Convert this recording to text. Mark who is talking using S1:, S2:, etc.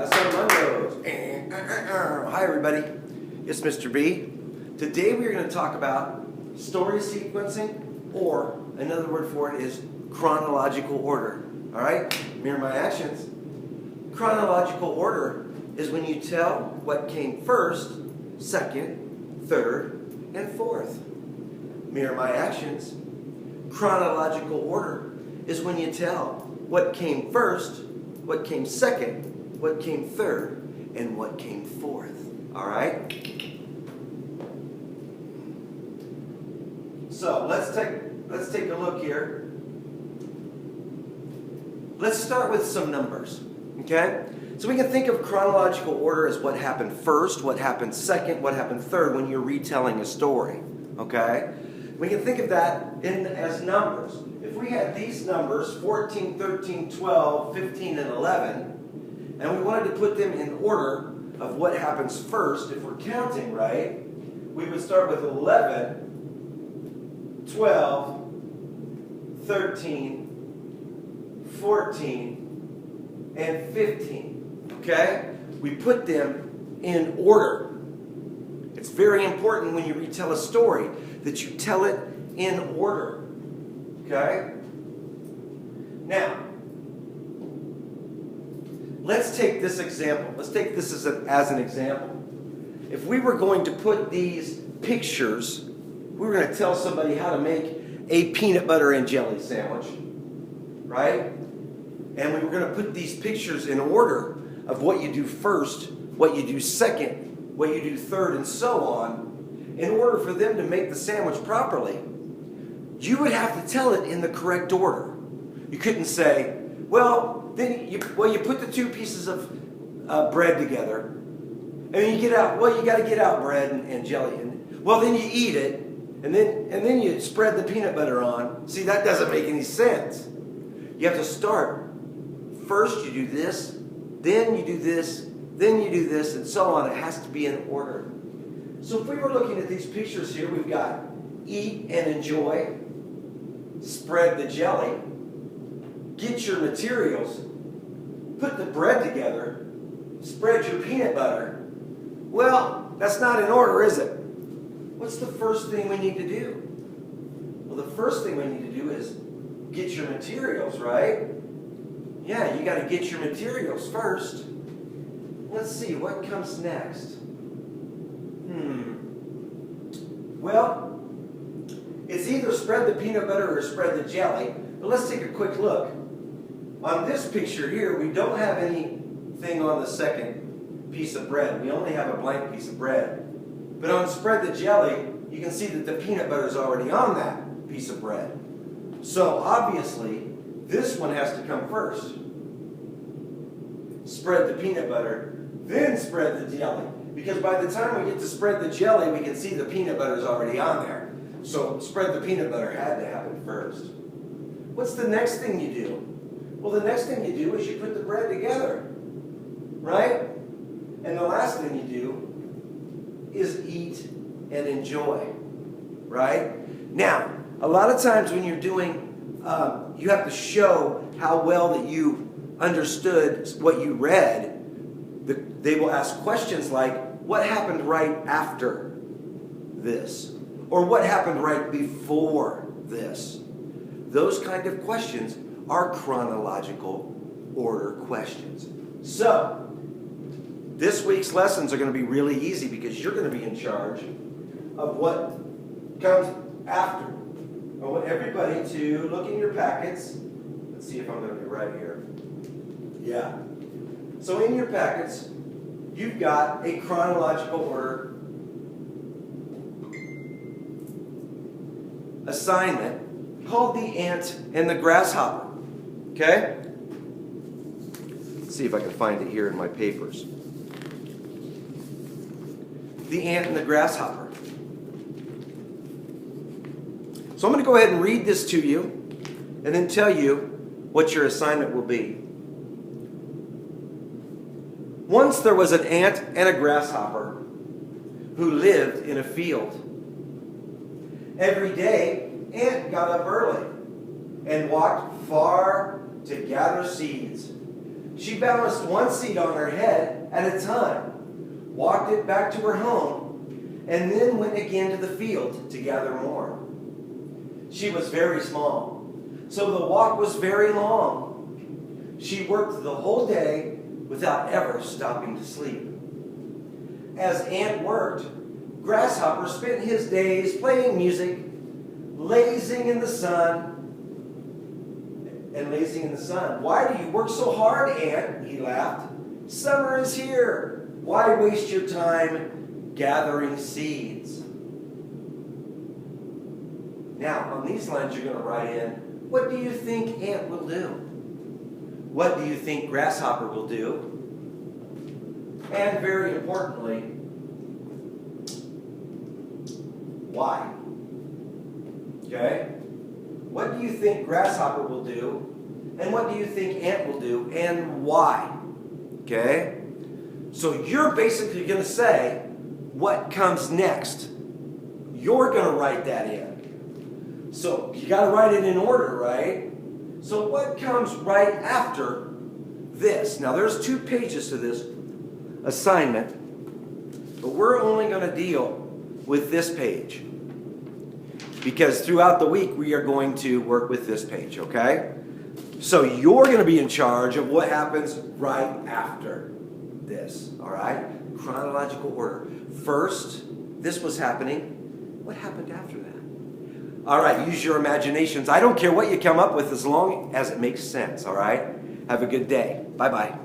S1: Asamundos. Hi everybody, it's Mr. B. Today we are going to talk about story sequencing, or another word for it is chronological order. Alright, mirror my actions. Chronological order is when you tell what came first, second, third, and fourth. Mirror my actions. Chronological order is when you tell what came first, what came second, what came third, and what came fourth. All right? So let's take a look here. Let's start with some numbers. Okay? So we can think of chronological order as what happened first, what happened second, what happened third when you're retelling a story. Okay? We can think of that as numbers. If we had these numbers, 14, 13, 12, 15, and 11, and we wanted to put them in order of what happens first, if we're counting right, we would start with 11, 12, 13, 14, and 15. Okay? We put them in order. It's very important when you retell a story that you tell it in order. Okay? Now, let's take this example. Let's take this as an example. If we were going to put these pictures, we were going to tell somebody how to make a peanut butter and jelly sandwich, right? And we were going to put these pictures in order of what you do first, what you do second, what you do third, and so on. In order for them to make the sandwich properly, you would have to tell it in the correct order. You couldn't say, well, you put the two pieces of bread together, and then you get out, well, you got to get out bread and jelly, and well, then you eat it, and then you spread the peanut butter on. See, that doesn't make any sense. You have to start. First you do this, then you do this, then you do this, and so on. It has to be in order. So if we were looking at these pictures here, we've got eat and enjoy, spread the jelly, get your materials, put the bread together, spread your peanut butter. Well, that's not in order, is it? What's the first thing we need to do? Well, the first thing we need to do is get your materials, right? Yeah, you got to get your materials first. Let's see, what comes next? Well, it's either spread the peanut butter or spread the jelly. But let's take a quick look. On this picture here, we don't have anything on the second piece of bread. We only have a blank piece of bread. But on spread the jelly, you can see that the peanut butter is already on that piece of bread. So obviously, this one has to come first. Spread the peanut butter, then spread the jelly. Because by the time we get to spread the jelly, we can see the peanut butter is already on there. So spread the peanut butter had to happen first. What's the next thing you do? Well, the next thing you do is you put the bread together, right? And the last thing you do is eat and enjoy, right? Now, a lot of times when you're doing, you have to show how well that you understood what you read. They will ask questions like, what happened right after this? Or what happened right before this? Those kind of questions are chronological order questions. So, this week's lessons are going to be really easy because you're going to be in charge of what comes after. I want everybody to look in your packets. Let's see if I'm going to be right here. Yeah. So in your packets, you've got a chronological order assignment called The Ant and the Grasshopper. Okay? Let's see if I can find it here in my papers. The Ant and the Grasshopper. So I'm going to go ahead and read this to you and then tell you what your assignment will be. Once there was an ant and a grasshopper who lived in a field. Every day, Ant got up early and walked far to gather seeds. She balanced one seed on her head at a time, walked it back to her home, and then went again to the field to gather more. She was very small, so the walk was very long. She worked the whole day without ever stopping to sleep. As Ant worked, Grasshopper spent his days playing music, lazing in the sun. Why do you work so hard, Ant? He laughed. Summer is here. Why waste your time gathering seeds? Now, on these lines, you're going to write in, what do you think Ant will do? What do you think Grasshopper will do? And very importantly, why? Okay? What do you think Grasshopper will do? And what do you think Ant will do? And why? Okay? So you're basically going to say what comes next. You're going to write that in. So you got to write it in order, right? So what comes right after this? Now there's 2 pages to this assignment, but we're only going to deal with this page, because throughout the week we are going to work with this page, okay? So you're going to be in charge of what happens right after this, all right? Chronological order. First, this was happening. What happened after that? All right, use your imaginations. I don't care what you come up with as long as it makes sense, all right? Have a good day. Bye-bye.